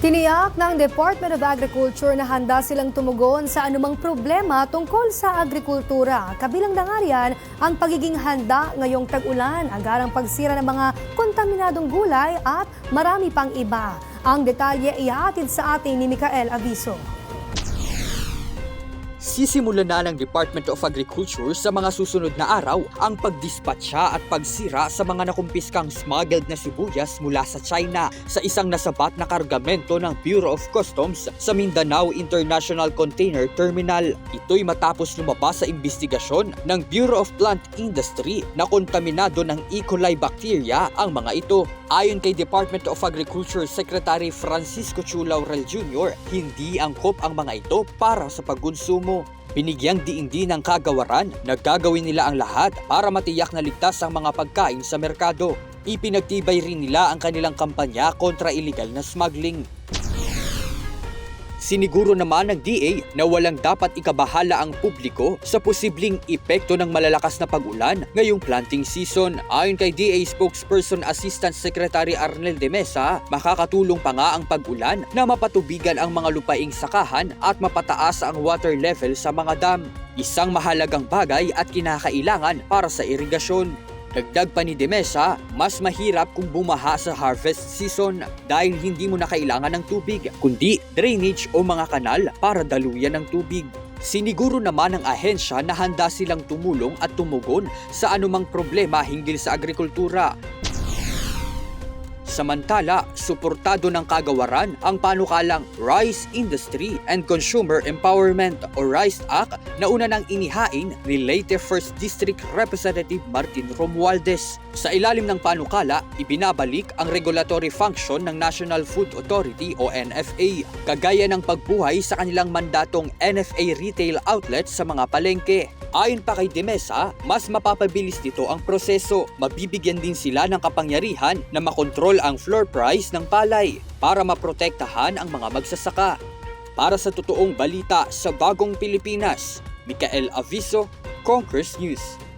Tiniyak ng Department of Agriculture na handa silang tumugon sa anumang problema tungkol sa agrikultura. Kabilang na nga riyan ang pagiging handa ngayong tag-ulan, agarang pagsira ng mga kontaminadong gulay at marami pang iba. Ang detalye ihatid sa atin ni Micael Aviso. Sisimulan na ng Department of Agriculture sa mga susunod na araw ang pagdispatcha at pagsira sa mga nakumpiskang smuggled na sibuyas mula sa China sa isang nasabat na kargamento ng Bureau of Customs sa Mindanao International Container Terminal. Ito'y matapos lumabas sa investigasyon ng Bureau of Plant Industry na kontaminado ng E. coli bacteria ang mga ito. Ayon kay Department of Agriculture Secretary Francisco Chu Laurel Jr., hindi angkop ang mga ito para sa pagkonsumo. Binigyang diin din ng kagawaran na gagawin nila ang lahat para matiyak na ligtas ang mga pagkain sa merkado. Ipinagtibay rin nila ang kanilang kampanya kontra illegal na smuggling. Siniguro naman ng DA na walang dapat ikabahala ang publiko sa posibleng epekto ng malalakas na pag-ulan ngayong planting season. Ayon kay DA spokesperson Assistant Secretary Arnel de Mesa, makakatulong pa nga ang pag-ulan na mapatubigan ang mga lupaing sakahan at mapataas ang water level sa mga dam. Isang mahalagang bagay at kinakailangan para sa irigasyon. Dagdag pa ni De Mesa, mas mahirap kung bumaha sa harvest season dahil hindi mo na kailangan ng tubig, kundi drainage o mga kanal para daluyan ng tubig. Siniguro naman ng ahensya na handa silang tumulong at tumugon sa anumang problema hinggil sa agrikultura. Samantala, suportado ng kagawaran ang panukalang Rice Industry and Consumer Empowerment o RICE Act na una nang inihain ni Leyte 1st District Representative Martin Romualdez. Sa ilalim ng panukala, ibinabalik ang regulatory function ng National Food Authority o NFA, kagaya ng pagbuhay sa kanilang mandatong NFA retail outlets sa mga palengke. Ayon pa kay De Mesa, mas mapapabilis nito ang proseso. Mabibigyan din sila ng kapangyarihan na makontrol ang floor price ng palay para maprotektahan ang mga magsasaka. Para sa totoong balita sa Bagong Pilipinas, Micael Aviso, Conquest News.